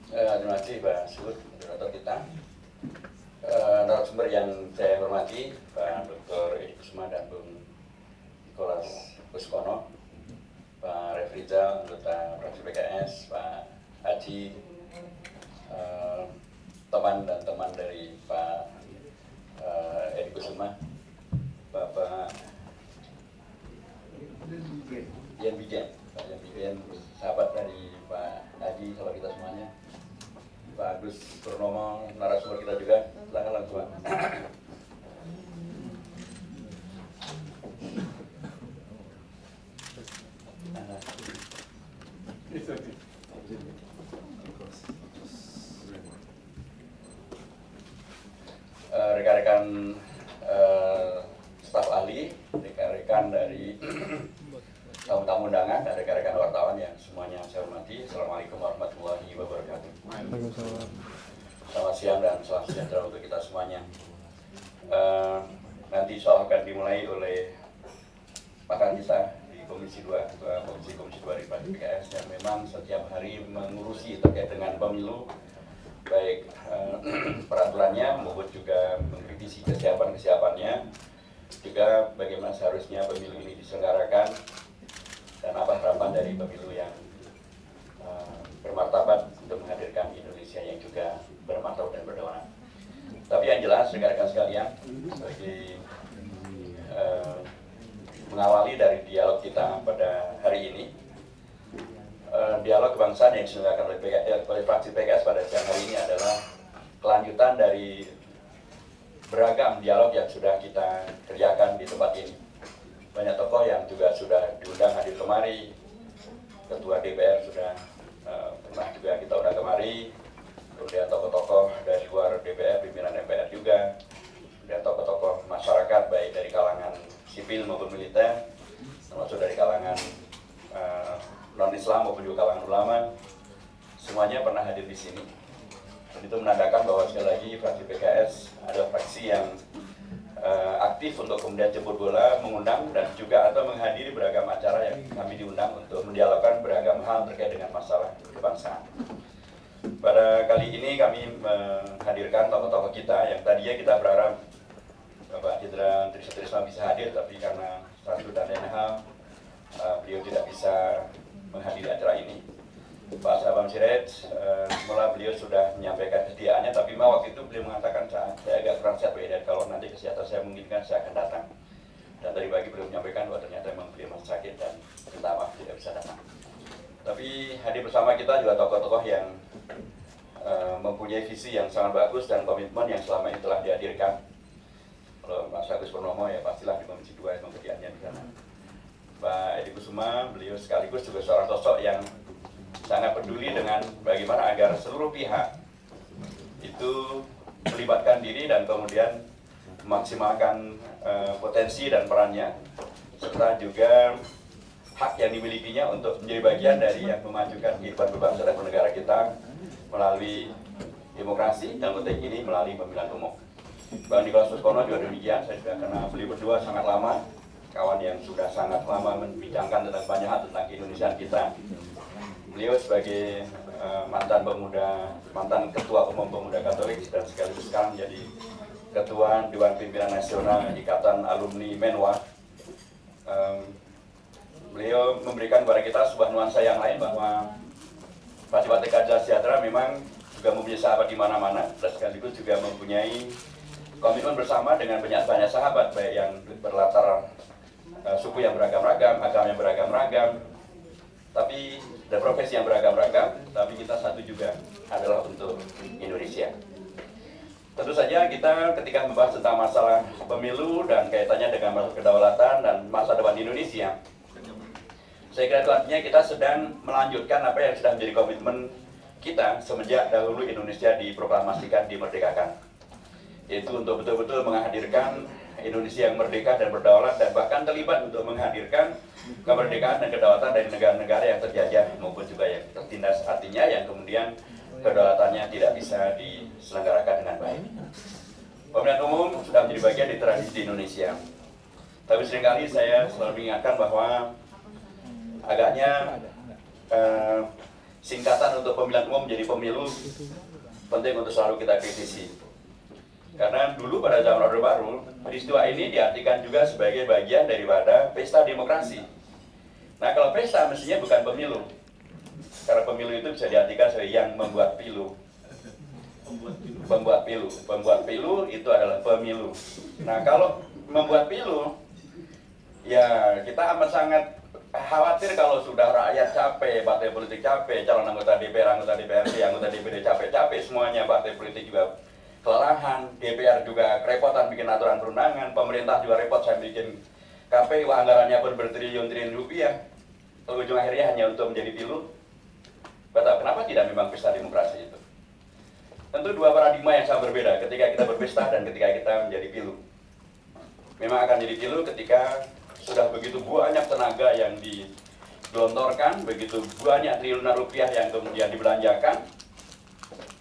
Terima kasih Pak Suhud, moderator kita. Narasumber yang saya hormati, Pak Dr. Edi Kusuma dan Bung Nikolas Kuskono, Pak Refrizal, anggota fraksi PKS, Pak Haji, teman dan teman dari Pak Edi Kusuma, Bapak Yan Bijen, sahabat dari Pak Haji, sahabat kita semuanya. Pak Agus Purnomo, narasumber kita juga. Silakan langsung, Pak. Rekan-rekan staf ahli, rekan-rekan dari tamu-tamu undangan, dan rekan-rekan wartawan yang semuanya saya hormati. Assalamualaikum warahmatullahi wabarakatuh. Selamat siang dan salam sejahtera untuk kita semuanya. Nanti soal akan dimulai oleh pakar kita di Komisi 2, Komisi 2 di Fraksi PKS yang memang setiap hari mengurusi terkait dengan pemilu, baik peraturannya maupun juga mengkritisi kesiapannya, juga bagaimana seharusnya pemilu ini diselenggarakan dan apa harapan dari pemilu yang bermartabat untuk menghadirkan Indonesia yang juga bermartabat dan berdaulat. Tapi yang jelas, rekan-rekan sekalian, sebagai mengawali dari dialog kita pada hari ini, dialog kebangsaan yang diselenggarakan oleh fraksi PKS pada siang hari ini adalah kelanjutan dari beragam dialog yang sudah kita kerjakan di tempat ini. Banyak tokoh yang juga sudah diundang hadir kemari, Ketua DPR sudah pernah juga kita undang kemari, kemudian tokoh-tokoh dari luar DPR, pimpinan DPR juga, dan tokoh-tokoh masyarakat baik dari kalangan sipil maupun militer, termasuk dari kalangan non-Islam maupun juga kalangan ulama, semuanya pernah hadir di sini. Dan itu menandakan bahwa sekali lagi fraksi PKS adalah fraksi yang aktif untuk kemudian jemput bola, mengundang dan juga atau menghadiri beragam acara yang kami diundang untuk mendialogkan beragam hal terkait dengan masalah kebangsaan. Pada kali ini kami menghadirkan tokoh-tokoh kita yang tadinya kita berharap Bapak Jenderal Trisno bisa hadir, tapi karena satu dan lain hal beliau tidak bisa menghadiri acara ini. Pak Sabam Sirait, semula beliau sudah menyampaikan kesediaannya, tapi waktu itu beliau mengatakan saya agak kurang sehat, dan kalau nanti kesehatan saya memungkinkan saya akan datang. Dan tadi pagi beliau menyampaikan bahwa ternyata memang beliau masih sakit dan minta maaf tidak bisa datang. Tapi hadir bersama kita juga tokoh-tokoh yang mempunyai visi yang sangat bagus dan komitmen yang selama ini telah dihadirkan. Kalau Mas Agus Purnomo ya pastilah di Komisi 2 memang kerjaannya di sana. Pak Edi Kusuma, beliau sekaligus juga seorang sosok yang sangat peduli dengan bagaimana agar seluruh pihak itu melibatkan diri dan kemudian memaksimalkan potensi dan perannya, serta juga hak yang dimilikinya untuk menjadi bagian dari yang memajukan kehidupan berbangsa dan bernegara kita melalui demokrasi dan konteks ini melalui pemilihan umum. Bang Nikolas Kuskono juga demikian, saya juga kenal beliau berdua sangat lama, kawan yang sudah sangat lama membincangkan tentang banyak hal tentang Keindonesiaan kita. Beliau sebagai mantan ketua umum pemuda Katolik dan sekaligus sekarang menjadi ketua Dewan Pimpinan Nasional Ikatan Alumni Menwa. Beliau memberikan kepada kita sebuah nuansa yang lain bahwa Partai Keadilan Sejahtera memang juga mempunyai sahabat di mana-mana dan sekaligus juga mempunyai komitmen bersama dengan banyak sahabat baik yang berlatar suku yang beragam-ragam, agama yang beragam-ragam, tapi dan profesi yang beragam-ragam, tapi kita satu juga adalah untuk Indonesia. Tentu saja kita ketika membahas tentang masalah pemilu dan kaitannya dengan masalah kedaulatan dan masa depan Indonesia, saya kira itu artinya kita sedang melanjutkan apa yang sudah menjadi komitmen kita semenjak dahulu Indonesia diproklamasikan, dimerdekakan, yaitu untuk betul-betul menghadirkan Indonesia yang merdeka dan berdaulat, dan bahkan terlibat untuk menghadirkan kemerdekaan dan kedaulatan dari negara-negara yang terjajah maupun juga yang tertindas, artinya yang kemudian kedaulatannya tidak bisa diselenggarakan dengan baik. Pemilihan umum sudah menjadi bagian dari tradisi Indonesia, tapi seringkali saya selalu mengingatkan bahwa agaknya singkatan untuk pemilihan umum menjadi pemilu penting untuk selalu kita kritisi. Karena dulu pada zaman Orde Baru, peristiwa ini diartikan juga sebagai bagian daripada pesta demokrasi. Nah, kalau pesta mestinya bukan pemilu. Karena pemilu itu bisa diartikan sebagai yang membuat pilu. Pembuat pilu itu adalah pemilu. Nah, kalau membuat pilu, ya kita amat sangat khawatir kalau sudah rakyat capek, partai politik capek, calon anggota DPR, anggota DPRD, anggota DPD capek-capek, semuanya partai politik juga kelelahan, DPR juga kerepotan bikin aturan perundangan, pemerintah juga repot saya bikin KPU, anggarannya pun bertriliun-triliun rupiah. Ujung akhirnya hanya untuk menjadi pilu. Kenapa tidak memang pesta demokrasi itu? Tentu dua paradigma yang sangat berbeda ketika kita berpesta dan ketika kita menjadi pilu. Memang akan jadi pilu ketika sudah begitu banyak tenaga yang digelontorkan, begitu banyak triliunan rupiah yang kemudian dibelanjakan,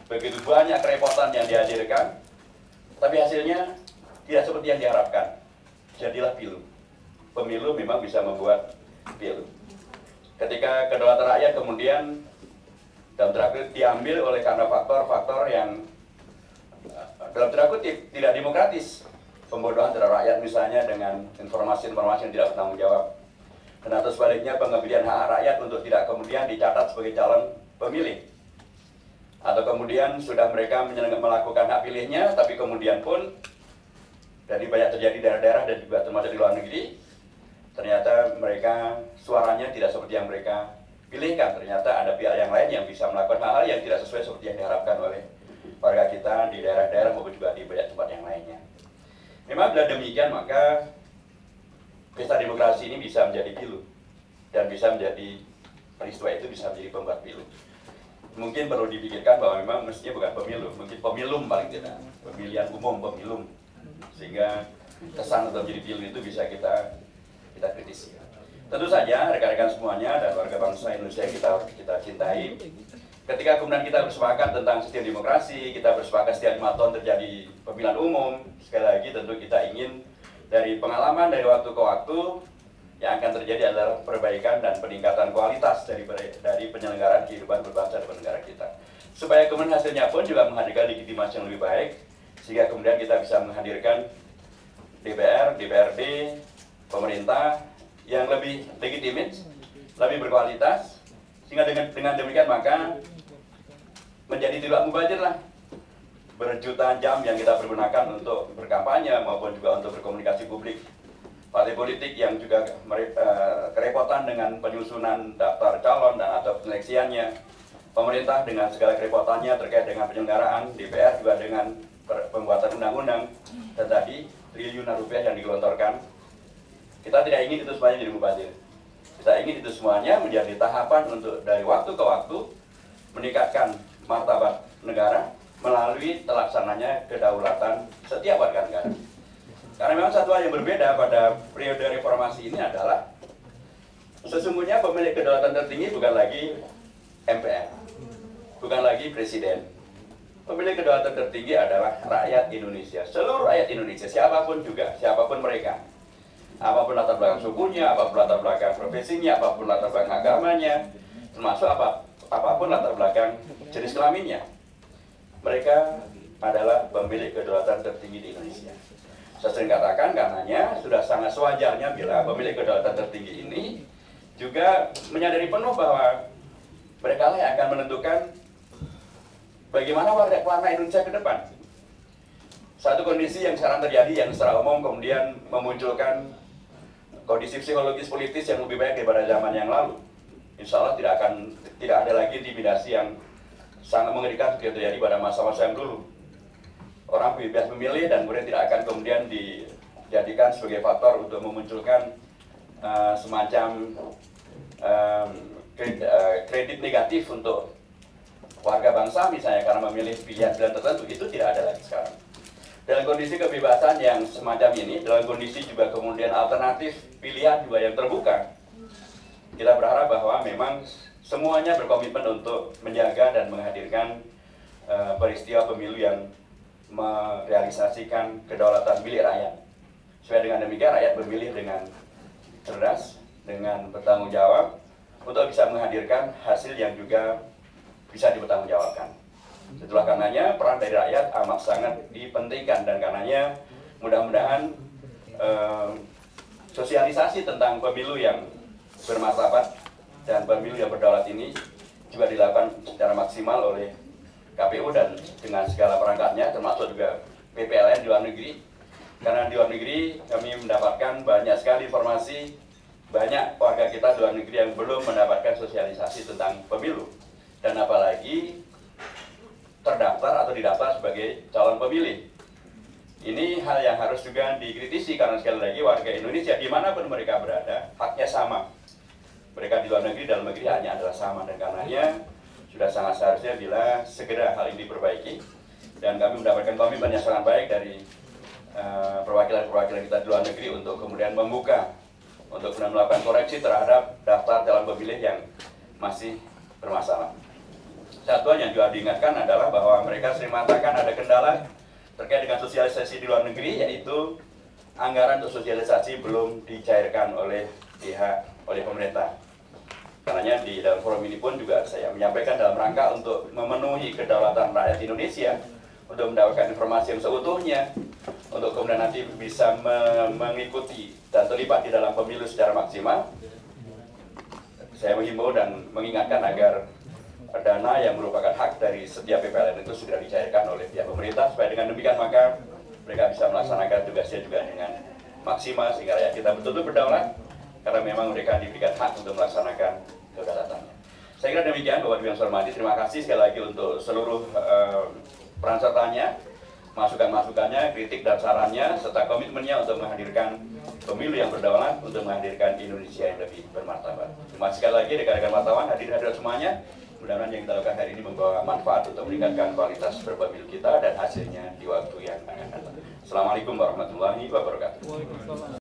begitu banyak kerepotan yang dihadirkan, tapi hasilnya tidak seperti yang diharapkan. Jadilah pilu. Pemilu memang bisa membuat pilu. Ketika kedaulatan rakyat kemudian dalam tanda kutip diambil oleh karena faktor-faktor yang dalam tanda kutip tidak demokratis. Pembodohan terhadap rakyat misalnya dengan informasi-informasi yang tidak bertanggung jawab. Dan atau sebaliknya pengambilan hak rakyat untuk tidak kemudian dicatat sebagai calon pemilih. Atau kemudian sudah mereka melakukan hak pilihnya, tapi kemudian pun dari banyak terjadi di daerah-daerah dan juga termasuk di luar negeri, ternyata mereka suaranya tidak seperti yang mereka pilihkan. Ternyata ada pihak yang lain yang bisa melakukan hal-hal yang tidak sesuai seperti yang diharapkan oleh warga kita di daerah-daerah maupun juga di banyak tempat yang lainnya. Memang bila demikian maka pesta demokrasi ini bisa menjadi pilu dan bisa menjadi peristiwa itu bisa menjadi pembuat pilu. Mungkin perlu dipikirkan bahwa memang mestinya bukan pemilu, mungkin pemilum paling tidak, pemilihan umum, pemilum, sehingga kesan untuk menjadi pilu itu bisa kita kritisi. Tentu saja rekan-rekan semuanya dan warga bangsa Indonesia yang kita cintai, ketika kemudian kita bersepakat tentang sistem demokrasi, kita bersepakat setiap 5 tahun terjadi pemilihan umum, sekali lagi tentu kita ingin dari pengalaman dari waktu ke waktu yang akan terjadi adalah perbaikan dan peningkatan kualitas dari penyelenggaraan kehidupan berbangsa dan bernegara kita. Supaya kemudian hasilnya pun juga menghadirkan legitimasi yang lebih baik, sehingga kemudian kita bisa menghadirkan DPR, DPRD, pemerintah yang lebih legitimit, lebih berkualitas, sehingga dengan demikian maka menjadi tidak mubazir lah. Berjuta jam yang kita pergunakan untuk berkampanye maupun juga untuk berkomunikasi publik. Partai politik yang juga kerepotan dengan penyusunan daftar calon dan atau seleksiannya. Pemerintah dengan segala kerepotannya terkait dengan penyelenggaraan, DPR juga dengan pembuatan undang-undang, dan tadi triliunan rupiah yang digelontorkan. Kita tidak ingin itu semuanya jadi mubazir. Kita ingin itu semuanya menjadi tahapan untuk dari waktu ke waktu meningkatkan martabat negara melalui terlaksananya kedaulatan setiap warga negara. Karena memang satu hal yang berbeda pada periode reformasi ini adalah sesungguhnya pemilik kedaulatan tertinggi bukan lagi MPR, bukan lagi presiden. Pemilik kedaulatan tertinggi adalah rakyat Indonesia, seluruh rakyat Indonesia, siapapun juga, siapapun mereka. Apapun latar belakang sukunya, apapun latar belakang profesinya, apapun latar belakang agamanya, termasuk apapun latar belakang jenis kelaminnya. Mereka adalah pemilik kedaulatan tertinggi di Indonesia. Saya sering katakan karenanya sudah sangat sewajarnya bila pemilik kedaulatan tertinggi ini juga menyadari penuh bahwa mereka lah yang akan menentukan bagaimana warna Indonesia ke depan. Satu kondisi yang sekarang terjadi yang secara umum kemudian memunculkan kondisi psikologis politis yang lebih baik daripada zaman yang lalu. Insya Allah tidak ada lagi intimidasi yang sangat mengerikan seperti terjadi pada masa-masa yang dulu. Orang bebas memilih dan kemudian tidak akan kemudian dijadikan sebagai faktor untuk memunculkan semacam kredit negatif untuk warga bangsa misalnya karena memilih pilihan tertentu. Itu tidak ada lagi sekarang. Dalam kondisi kebebasan yang semacam ini, dalam kondisi juga kemudian alternatif pilihan juga yang terbuka, kita berharap bahwa memang semuanya berkomitmen untuk menjaga dan menghadirkan peristiwa pemilu yang merealisasikan kedaulatan milik rakyat. Supaya dengan demikian rakyat memilih dengan cerdas, dengan bertanggung jawab untuk bisa menghadirkan hasil yang juga bisa dipertanggungjawabkan. Itulah karenanya peran dari rakyat amat sangat dipentingkan, dan karenanya mudah-mudahan sosialisasi tentang pemilu yang bermartabat dan pemilu yang berdaulat ini juga dilakukan secara maksimal oleh KPU dan dengan segala perangkatnya, termasuk juga PPLN di luar negeri. Karena di luar negeri kami mendapatkan banyak sekali informasi, banyak warga kita di luar negeri yang belum mendapatkan sosialisasi tentang pemilu, dan apalagi terdaftar atau didaftar sebagai calon pemilih. Ini hal yang harus juga dikritisi, karena sekali lagi warga Indonesia dimanapun mereka berada, haknya sama. Mereka di luar negeri, dalam negeri hanya adalah sama, dan karenanya sudah sangat seharusnya bila segera hal ini diperbaiki. Dan kami mendapatkan komitmen yang sangat baik dari perwakilan-perwakilan kita di luar negeri untuk kemudian membuka, untuk kemudian melakukan koreksi terhadap daftar calon pemilih yang masih bermasalah. Satu yang juga diingatkan adalah bahwa mereka sering mengatakan ada kendala terkait dengan sosialisasi di luar negeri, yaitu anggaran untuk sosialisasi belum dicairkan oleh pemerintah. Karenanya di dalam forum ini pun juga saya menyampaikan dalam rangka untuk memenuhi kedaulatan rakyat Indonesia, untuk mendapatkan informasi yang seutuhnya, untuk kemudian nanti bisa mengikuti dan terlibat di dalam pemilu secara maksimal. Saya menghimbau dan mengingatkan agar dana yang merupakan hak dari setiap PPLN itu segera dicairkan oleh pihak pemerintah, supaya dengan demikian maka mereka bisa melaksanakan tugasnya juga dengan maksimal, sehingga rakyat kita betul-betul berdaulat, karena memang mereka diberikan hak untuk melaksanakan kedaulatannya. Saya kira demikian, Bapak Ibu yang saya hormati. Terima kasih sekali lagi untuk seluruh peran sertanya, masukan-masukannya, kritik dan sarannya, serta komitmennya untuk menghadirkan pemilu yang berdaulat, untuk menghadirkan Indonesia yang lebih bermartabat. Terima kasih sekali lagi rekan-rekan wartawan, hadirin semuanya. Mudah-mudahan yang kita lakukan hari ini membawa manfaat untuk meningkatkan kualitas berpemilu kita dan hasilnya di waktu yang akan datang. Assalamualaikum warahmatullahi wabarakatuh.